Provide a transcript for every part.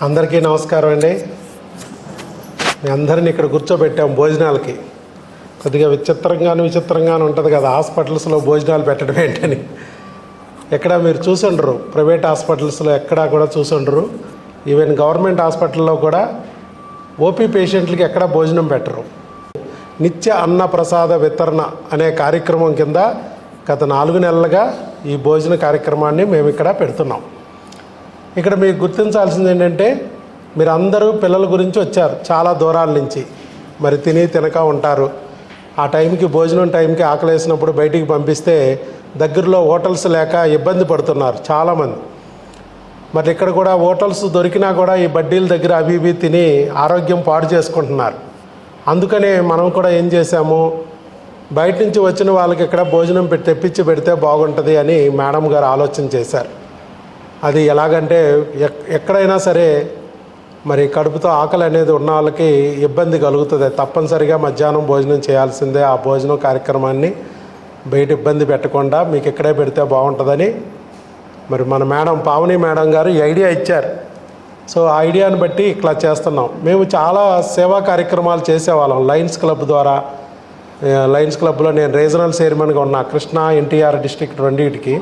అందరికీ నమస్కారం అండి. మీ అందరిని ఇక్కడ కూర్చోబెట్టాం భోజనాలకి. కొద్దిగా విచిత్రంగానే ఉంటుంది కదా హాస్పిటల్స్లో భోజనాలు పెట్టడం ఏంటని. ఎక్కడ మీరు చూసుండరు, ప్రైవేట్ హాస్పిటల్స్లో ఎక్కడా కూడా చూసుండరు. ఈవెన్ గవర్నమెంట్ హాస్పిటల్లో కూడా ఓపీ పేషెంట్లకి ఎక్కడా భోజనం పెట్టరు. నిత్య అన్న ప్రసాద వితరణ అనే కార్యక్రమం కింద గత 4 నెలలుగా ఈ భోజన కార్యక్రమాన్ని మేము ఇక్కడ పెడుతున్నాం. ఇక్కడ మీకు గుర్తించాల్సింది ఏంటంటే, మీరు అందరూ పిల్లల గురించి వచ్చారు చాలా దూరాల నుంచి. మరి తినక ఉంటారు. ఆ టైంకి భోజనం టైంకి ఆకలి వేసినప్పుడు బయటికి పంపిస్తే దగ్గరలో హోటల్స్ లేక ఇబ్బంది పడుతున్నారు చాలామంది. మరి ఇక్కడ కూడా హోటల్స్ దొరికినా కూడా ఈ బడ్డీల దగ్గర అవి ఇవి తిని ఆరోగ్యం పాడు చేసుకుంటున్నారు. అందుకనే మనం కూడా ఏం చేశాము, బయట నుంచి వచ్చిన వాళ్ళకి ఇక్కడ భోజనం తెప్పించి పెడితే బాగుంటుంది అని మేడం గారు ఆలోచన చేశారు. అది ఎలాగంటే, ఎక్కడైనా సరే మరి కడుపుతో ఆకలి అనేది ఉన్న వాళ్ళకి ఇబ్బంది కలుగుతుంది. తప్పనిసరిగా మధ్యాహ్నం భోజనం చేయాల్సిందే. ఆ భోజనం కార్యక్రమాన్ని బయట ఇబ్బంది పెట్టకుండా మీకు ఇక్కడే పెడితే బాగుంటుందని మరి మన మేడం పావని మేడం గారు ఈ ఐడియా ఇచ్చారు. సో ఆ ఐడియాని బట్టి ఇట్లా చేస్తున్నాం. మేము చాలా సేవా కార్యక్రమాలు చేసేవాళ్ళం లయన్స్ క్లబ్ ద్వారా. లయన్స్ క్లబ్లో నేను రీజనల్ చైర్మన్గా ఉన్నా, కృష్ణా ఎన్టీఆర్ డిస్ట్రిక్ట్ రెండింటికి.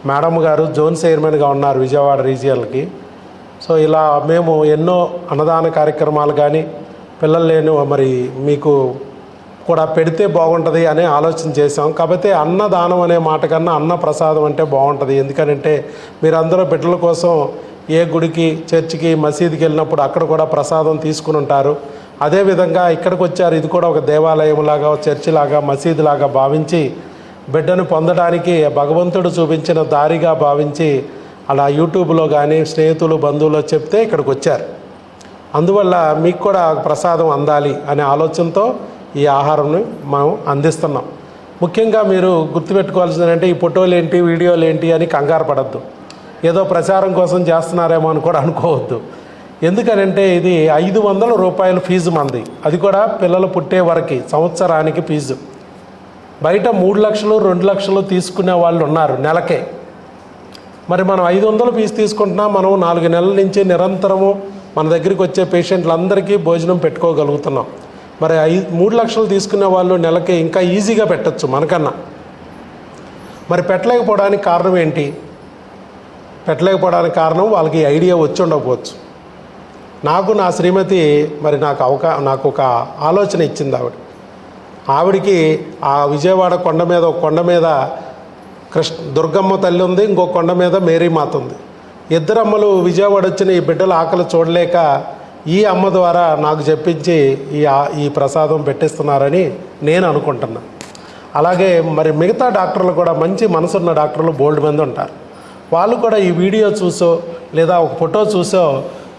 మేడం గారు జోన్ చైర్మన్గా ఉన్నారు విజయవాడ రీజియన్కి. సో ఇలా మేము ఎన్నో అన్నదాన కార్యక్రమాలు కానీ పిల్లలు లేని మరి మీకు కూడా పెడితే బాగుంటుంది అనే ఆలోచన చేసాం. కాబట్టి అన్నదానం అనే మాట కన్నా అన్న ప్రసాదం అంటే బాగుంటుంది. ఎందుకంటే మీరందరూ బిడ్డల కోసం ఏ గుడికి, చర్చికి, మసీదుకి వెళ్ళినప్పుడు అక్కడ కూడా ప్రసాదం తీసుకుని ఉంటారు. అదేవిధంగా ఇక్కడికి వచ్చారు, ఇది కూడా ఒక దేవాలయంలాగా, చర్చిలాగా, మసీదులాగా భావించి బిడ్డను పొందడానికి భగవంతుడు చూపించిన దారిగా భావించి అలా యూట్యూబ్లో కానీ స్నేహితులు బంధువులు చెప్తే ఇక్కడికి వచ్చారు. అందువల్ల మీకు కూడా ప్రసాదం అందాలి అనే ఆలోచనతో ఈ ఆహారంని మనం అందిస్తున్నాం. ముఖ్యంగా మీరు గుర్తుపెట్టుకోవాల్సింది అంటే, ఈ ఫోటోలు ఏంటి, వీడియోలు ఏంటి అని కంగారు పడద్దు. ఏదో ప్రచారం కోసం చేస్తున్నారేమో అని కూడా అనుకోవద్దు. ఎందుకనంటే ఇది 500 రూపాయల ఫీజు మంది, అది కూడా పిల్లలు పుట్టే వరకు సంవత్సరానికి ఫీజు. బయట 3 లక్షలు 2 లక్షలు తీసుకునే వాళ్ళు ఉన్నారు నెలకే. మరి మనం 500 ఫీజు తీసుకుంటున్నాం. మనం 4 నెలల నుంచి నిరంతరము మన దగ్గరికి వచ్చే పేషెంట్లందరికీ భోజనం పెట్టుకోగలుగుతున్నాం. మరి 3 లక్షలు తీసుకునే వాళ్ళు నెలకి ఇంకా ఈజీగా పెట్టచ్చు మనకన్నా. మరి పెట్టలేకపోవడానికి కారణం ఏంటి? పెట్టలేకపోవడానికి కారణం వాళ్ళకి ఐడియా వచ్చి ఉండకపోవచ్చు. నా శ్రీమతి మరి నాకు ఒక ఆలోచన ఇచ్చింది. ఆవిడికి ఆ విజయవాడ కొండ మీద దుర్గమ్మ తల్లి ఉంది, ఇంకో కొండ మీద మేరీమాత ఉంది. ఇద్దరు అమ్మలు విజయవాడ వచ్చిన ఈ బిడ్డల ఆకలి చూడలేక ఈ అమ్మ ద్వారా నాకు చెప్పించి ఈ ప్రసాదం పెట్టిస్తున్నారని నేను అనుకుంటున్నా. అలాగే మరి మిగతా డాక్టర్లు కూడా మంచి మనసున్న డాక్టర్లు బోల్డ్ మంది ఉంటారు. వాళ్ళు కూడా ఈ వీడియో చూసో లేదా ఒక ఫోటో చూసో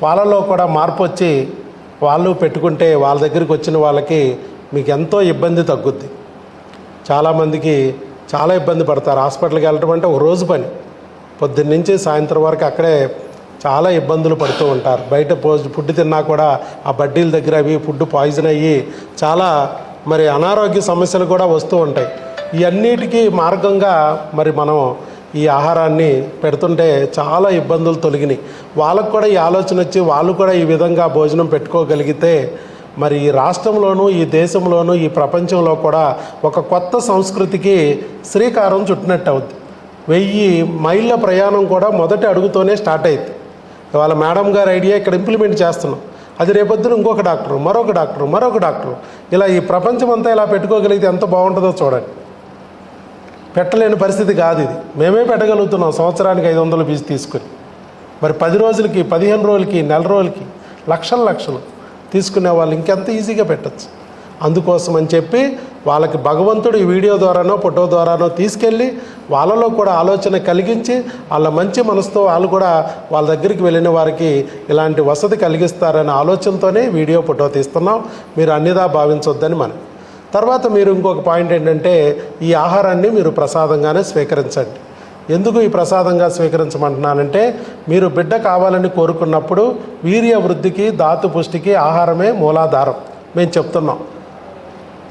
వాళ్ళలో కూడా మార్పు వచ్చి వాళ్ళు పెట్టుకుంటే వాళ్ళ దగ్గరికి వచ్చిన వాళ్ళకి మీకు ఎంతో ఇబ్బంది తగ్గుద్ది. చాలామందికి చాలా ఇబ్బంది పడతారు. హాస్పిటల్కి వెళ్ళటం అంటే ఒక రోజు పని, పొద్దున్న నుంచి సాయంత్రం వరకు అక్కడే చాలా ఇబ్బందులు పడుతూ ఉంటారు. బయట ఫుడ్ తిన్నా కూడా ఆ బడ్డీల దగ్గర అవి ఫుడ్ పాయిజన్ అయ్యి చాలా మరి అనారోగ్య సమస్యలు కూడా వస్తూ ఉంటాయి. ఇవన్నిటికీ మార్గంగా మరి మనం ఈ ఆహారాన్ని పెడుతుంటే చాలా ఇబ్బందులు తొలగినాయి. వాళ్ళకు కూడా ఈ ఆలోచన వచ్చి వాళ్ళు కూడా ఈ విధంగా భోజనం పెట్టుకోగలిగితే మరి ఈ రాష్ట్రంలోనూ, ఈ దేశంలోనూ, ఈ ప్రపంచంలో కూడా ఒక కొత్త సంస్కృతికి శ్రీకారం చుట్టినట్టు అవుద్ది. 1000 మైళ్ళ ప్రయాణం కూడా మొదటి అడుగుతోనే స్టార్ట్ అయింది. ఇవాళ మేడం గారి ఐడియా ఇక్కడ ఇంప్లిమెంట్ చేస్తున్నాం. అది రేపొద్దున ఇంకొక డాక్టరు, మరొక డాక్టరు ఇలా ఈ ప్రపంచం అంతా ఇలా పెట్టుకోగలిగితే ఎంత బాగుంటుందో చూడండి. పెట్టలేని పరిస్థితి కాదు ఇది. మేమే పెట్టగలుగుతున్నాం సంవత్సరానికి 500 ఫీజు తీసుకుని. మరి 10 రోజులకి, 15 రోజులకి, నెల రోజులకి లక్షలు తీసుకునే వాళ్ళు ఇంకెంత ఈజీగా పెట్టచ్చు. అందుకోసం అని చెప్పి వాళ్ళకి భగవంతుడు ఈ వీడియో ద్వారానో ఫోటో ద్వారానో తీసుకెళ్ళి వాళ్ళలో కూడా ఆలోచన కలిగించి వాళ్ళ మంచి మనసుతో వాళ్ళు కూడా వాళ్ళ దగ్గరికి వెళ్ళిన వారికి ఇలాంటి వసతి కలిగిస్తారనే ఆలోచనతోనే వీడియో ఫోటో తీస్తున్నాం. మీరు అన్నిదా భావించొద్దని మనం. తర్వాత మీరు ఇంకొక పాయింట్ ఏంటంటే, ఈ ఆహారాన్ని మీరు ప్రసాదంగానే స్వీకరించండి. ఎందుకు ఈ ప్రసాదంగా స్వీకరించమంటున్నానంటే, మీరు బిడ్డ కావాలని కోరుకున్నప్పుడు వీర్య వృద్ధికి, ధాతు పుష్టికి ఆహారమే మూలాధారం మేము చెప్తున్నాం.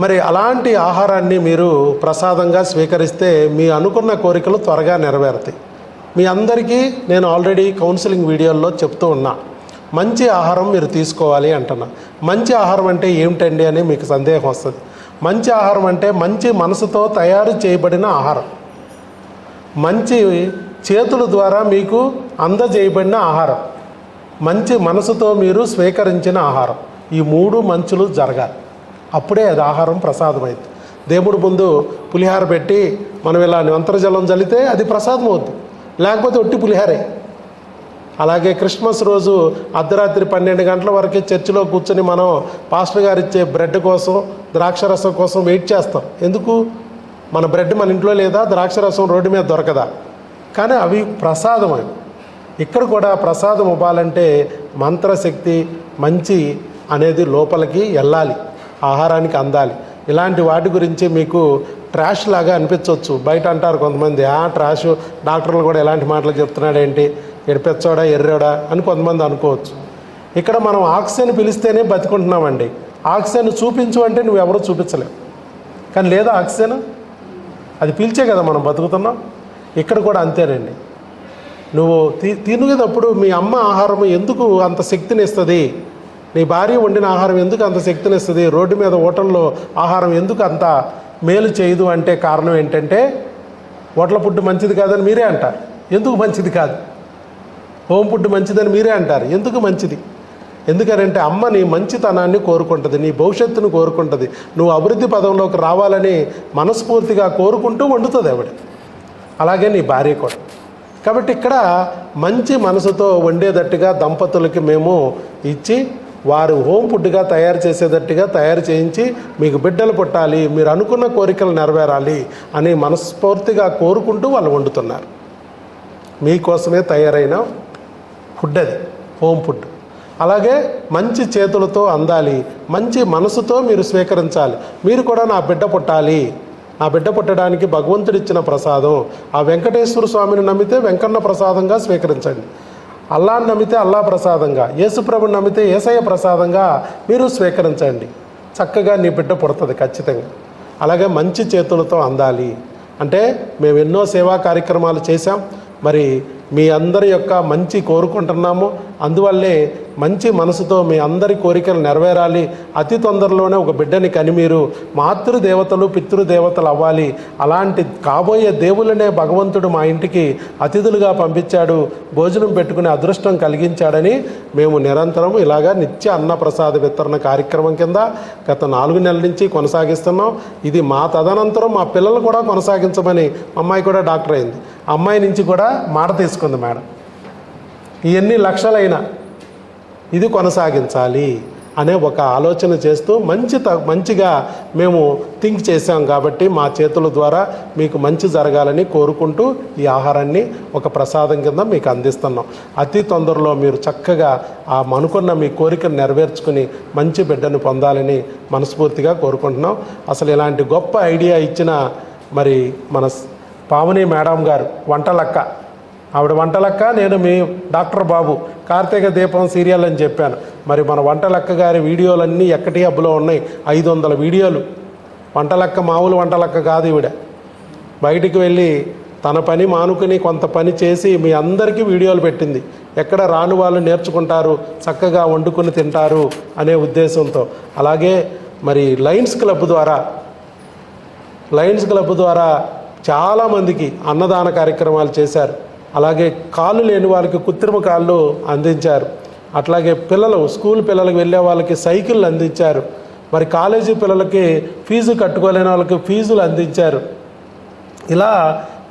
మరి అలాంటి ఆహారాన్ని మీరు ప్రసాదంగా స్వీకరిస్తే మీ అనుకున్న కోరికలు త్వరగా నెరవేరుతాయి. మీ అందరికీ నేను ఆల్రెడీ కౌన్సిలింగ్ వీడియోల్లో చెప్తూ ఉన్నా. మంచి ఆహారం మీరు తీసుకోవాలి అంటున్నా. మంచి ఆహారం అంటే ఏమిటండి అని మీకు సందేహం వస్తుంది. మంచి ఆహారం అంటే మంచి మనసుతో తయారు చేయబడిన ఆహారం, మంచి చేతుల ద్వారా మీకు అందజేయబడిన ఆహారం, మంచి మనసుతో మీరు స్వీకరించిన ఆహారం. ఈ మూడు మంచులు జరగాలి, అప్పుడే అది ఆహారం ప్రసాదమైంది. దేవుడి ముందు పులిహార పెట్టి మనం ఇలా మంత్రజలం చల్లితే అది ప్రసాదం అవుద్ది, లేకపోతే ఒట్టి పులిహారే. అలాగే క్రిస్మస్ రోజు అర్ధరాత్రి 12 గంటల వరకే చర్చిలో కూర్చొని మనం పాస్టర్ గారు ఇచ్చే బ్రెడ్ కోసం, ద్రాక్షరసం కోసం వెయిట్ చేస్తాం. ఎందుకు? మన బ్రెడ్ మన ఇంట్లో లేదా, ద్రాక్షరసం రోడ్డు మీద దొరకదా? కానీ అవి ప్రసాదం. అవి ఇక్కడ కూడా ప్రసాదం ఇవ్వాలంటే మంత్రశక్తి మంచి అనేది లోపలికి వెళ్ళాలి, ఆహారానికి అందాలి. ఇలాంటి వాటి గురించి మీకు ట్రాష్ లాగా అనిపించవచ్చు. బయట అంటారు కొంతమంది, ట్రాష్, డాక్టర్లు కూడా ఎలాంటి మాటలు చెప్తున్నాడు ఏంటి, ఎడిపెచ్చోడా ఎర్రోడా అని కొంతమంది అనుకోవచ్చు. ఇక్కడ మనం ఆక్సిజన్ పిలిస్తేనే బతికుంటున్నామండి. ఆక్సిజన్ చూపించు అంటే నువ్వెవరూ చూపించలేవు, కానీ లేదా ఆక్సిజన్ అది పీల్చే కదా మనం బతుకుతున్నాం. ఇక్కడ కూడా అంతేనండి. నువ్వు తినేటప్పుడు మీ అమ్మ ఆహారం ఎందుకు అంత శక్తిని ఇస్తుంది, నీ భార్య వండిన ఆహారం ఎందుకు అంత శక్తిని ఇస్తుంది, రోడ్డు మీద హోటల్లో ఆహారం ఎందుకు అంత మేలు చేయదు అంటే కారణం ఏంటంటే హోటల్ ఫుడ్ మంచిది కాదని మీరే అంటారు. ఎందుకు మంచిది కాదు? హోమ్ ఫుడ్ మంచిదని మీరే అంటారు. ఎందుకు మంచిది? ఎందుకనంటే అమ్మ నీ మంచితనాన్ని కోరుకుంటుంది, నీ భవిష్యత్తును కోరుకుంటుంది, నువ్వు అభివృద్ధి పదంలోకి రావాలని మనస్ఫూర్తిగా కోరుకుంటూ వండుతుంది ఆవిడ. అలాగే నీ భార్య కూడా. కాబట్టి ఇక్కడ మంచి మనసుతో వండేటట్టుగా దంపతులకి మేము ఇచ్చి, వారు హోమ్ ఫుడ్గా తయారు చేసేటట్టుగా తయారు చేయించి, మీకు బిడ్డలు పుట్టాలి, మీరు అనుకున్న కోరికలు నెరవేరాలి అని మనస్ఫూర్తిగా కోరుకుంటూ వాళ్ళు వండుతున్నారు. మీకోసమే తయారైన ఫుడ్ అది, హోమ్ ఫుడ్. అలాగే మంచి చేతులతో అందాలి, మంచి మనసుతో మీరు స్వీకరించాలి. మీరు కూడా నా బిడ్డ పుట్టాలి, నా బిడ్డ పుట్టడానికి భగవంతుడిచ్చిన ప్రసాదం. ఆ వెంకటేశ్వర స్వామిని నమ్మితే వెంకన్న ప్రసాదంగా స్వీకరించండి, అల్లాని నమ్మితే అల్లా ప్రసాదంగా, యేసుప్రభుని నమ్మితే యేసయ్య ప్రసాదంగా మీరు స్వీకరించండి. చక్కగా నీ బిడ్డ పుడుతుంది ఖచ్చితంగా. అలాగే మంచి చేతులతో అందాలి అంటే మేము ఎన్నో సేవా కార్యక్రమాలు చేశాం, మరి మీ అందరి యొక్క మంచి కోరుకుంటున్నాము. అందువల్లే మంచి మనసుతో మీ అందరి కోరికలు నెరవేరాలి. అతి తొందరలోనే ఒక బిడ్డని కని మీరు మాతృదేవతలు పితృదేవతలు అవ్వాలి. అలాంటి కాబోయే దేవులనే భగవంతుడు మా ఇంటికి అతిథులుగా పంపించాడు, భోజనం పెట్టుకునే అదృష్టం కలిగించాడని మేము నిరంతరం ఇలాగా నిత్య అన్నప్రసాద వితరణ కార్యక్రమం కింద గత 4 నెలల నుంచి కొనసాగిస్తున్నాం. ఇది మా తదనంతరం మా పిల్లలు కూడా కొనసాగించమని, అమ్మాయి కూడా డాక్టర్ అయింది, అమ్మాయి నుంచి కూడా మాట తీసుకుంది మేడం. ఎన్ని లక్షలైనా ఇది కొనసాగించాలి అనే ఒక ఆలోచన చేస్తూ మంచిగా మేము థింక్ చేశాం. కాబట్టి మా చేతుల ద్వారా మీకు మంచి జరగాలని కోరుకుంటూ ఈ ఆహారాన్ని ఒక ప్రసాదం కింద మీకు అందిస్తున్నాం. అతి తొందరలో మీరు చక్కగా ఆ అనుకున్న మీ కోరికను నెరవేర్చుకుని మంచి బిడ్డను పొందాలని మనస్ఫూర్తిగా కోరుకుంటున్నాం. అసలు ఇలాంటి గొప్ప ఐడియా ఇచ్చిన మరి మన పావని మేడం గారు, వంటలక్క, ఆవిడ వంటలక్క, నేను మీ డాక్టర్ బాబు, కార్తీక దీపం సీరియల్ అని చెప్పాను. మరి మన వంటలక్క గారి వీడియోలన్నీ ఎక్కటి హబ్బులో ఉన్నాయి, 500 వీడియోలు. వంటలక్క మామూలు వంటలక్క కాదు ఈవిడ. బయటికి వెళ్ళి తన పని మానుకుని కొంత పని చేసి మీ అందరికీ వీడియోలు పెట్టింది. ఎక్కడ రాని వాళ్ళు నేర్చుకుంటారు, చక్కగా వండుకుని తింటారు అనే ఉద్దేశంతో. అలాగే మరి లయన్స్ క్లబ్ ద్వారా చాలామందికి అన్నదాన కార్యక్రమాలు చేశారు. అలాగే కాళ్ళు లేని వాళ్ళకి కృత్రిమ కాళ్ళు అందించారు. అట్లాగే స్కూల్ పిల్లలకు వెళ్ళే వాళ్ళకి సైకిళ్ళు అందించారు. మరి కాలేజీ పిల్లలకి ఫీజు కట్టుకోలేని వాళ్ళకి ఫీజులు అందించారు. ఇలా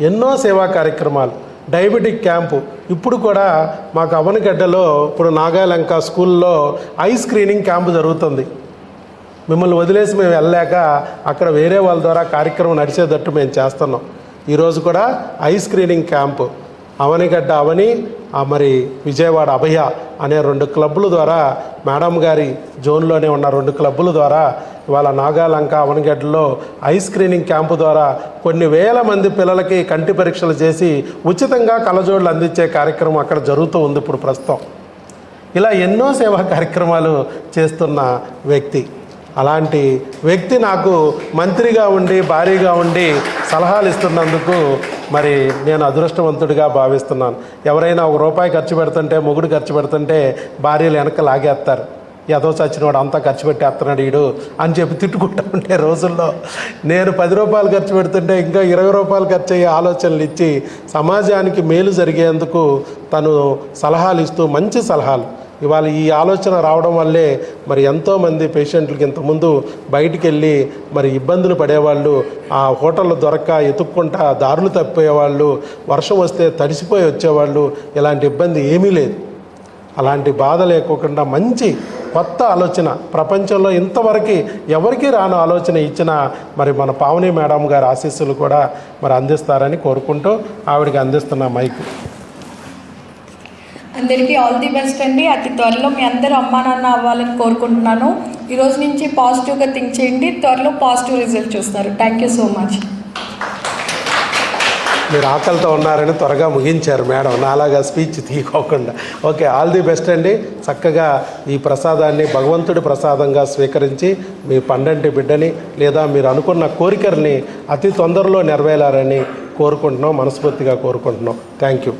ఎన్నో సేవా కార్యక్రమాలు. డయాబెటిక్ క్యాంపు ఇప్పుడు కూడా మాకు అవనగడ్డలో ఇప్పుడు నాగాలంక స్కూల్లో ఐ స్క్రీనింగ్ క్యాంపు జరుగుతుంది. మిమ్మల్ని వదిలేసి మేము వెళ్ళలేక అక్కడ వేరే వాళ్ళ ద్వారా కార్యక్రమం నడిచేటట్టు మేము చేస్తున్నాం. ఈరోజు కూడా ఐ స్క్రీనింగ్ క్యాంపు అవనిగడ్డ మరి విజయవాడ అభయ అనే 2 క్లబ్బుల ద్వారా, మేడం గారి జోన్లోనే ఉన్న 2 క్లబ్బుల ద్వారా ఇవాళ నాగాలంక అవనిగడ్డలో ఐ స్క్రీనింగ్ క్యాంపు ద్వారా కొన్ని వేల మంది పిల్లలకి కంటి పరీక్షలు చేసి ఉచితంగా కళ్ళజోడులు అందించే కార్యక్రమం అక్కడ జరుగుతూ ఉంది ఇప్పుడు ప్రస్తుతం. ఇలా ఎన్నో సేవా కార్యక్రమాలు చేస్తున్న వ్యక్తి. అలాంటి వ్యక్తి నాకు మంత్రిగా ఉండి భారీగా ఉండి సలహాలు ఇస్తున్నందుకు మరి నేను అదృష్టవంతుడిగా భావిస్తున్నాను. ఎవరైనా ₹1 ఖర్చు పెడుతుంటే, మొగుడు ఖర్చు పెడుతుంటే భార్యలు వెనక లాగేస్తారు. ఏదో చచ్చినవాడు అంతా ఖర్చు పెట్టేస్తున్నాడు వీడు అని చెప్పి తిట్టుకుంటూ ఉంటే రోజుల్లో నేను ₹10 ఖర్చు పెడుతుంటే ఇంకా ₹20 ఖర్చు అయ్యే ఆలోచనలు ఇచ్చి సమాజానికి మేలు జరిగేందుకు తను సలహాలు ఇస్తూ మంచి సలహాలు ఇవాళ ఈ ఆలోచన రావడం వల్లే మరి ఎంతోమంది పేషెంట్లకి ఇంతకుముందు బయటికి వెళ్ళి మరి ఇబ్బందులు పడేవాళ్ళు, ఆ హోటళ్ళు దొరక్క ఎతుక్కుంటా దారులు తప్పిపోయేవాళ్ళు, వర్షం వస్తే తడిసిపోయి వచ్చేవాళ్ళు, ఇలాంటి ఇబ్బంది ఏమీ లేదు. అలాంటి బాధ లేకోకుండా మంచి కొత్త ఆలోచన ప్రపంచంలో ఇంతవరకు ఎవరికీ రాని ఆలోచన ఇచ్చిన మరి మన పావని మేడం గారి ఆశీస్సులు కూడా మరి అందిస్తారని కోరుకుంటూ ఆవిడకి అందిస్తున్న మైక్. అందరికీ ఆల్ ది బెస్ట్ అండి. అతి త్వరలో మీ అందరూ అమ్మా నాన్న అవ్వాలని కోరుకుంటున్నాను. ఈరోజు నుంచి పాజిటివ్గా థింక్ చేయండి, త్వరలో పాజిటివ్ రిజల్ట్ చూస్తారు. Thank you so much. మీరు ఆకలితో ఉన్నారని త్వరగా ముగించారు మేడం, నాలాగా స్పీచ్ తీయకోకుండా. ఓకే, ఆల్ ది బెస్ట్ అండి. చక్కగా ఈ ప్రసాదాన్ని భగవంతుడి ప్రసాదంగా స్వీకరించి మీ పండంటి బిడ్డని లేదా మీరు అనుకున్న కోరికల్ని అతి తొందరలో నెరవేరారని కోరుకుంటున్నాం, మనస్ఫూర్తిగా కోరుకుంటున్నాం. Thank you.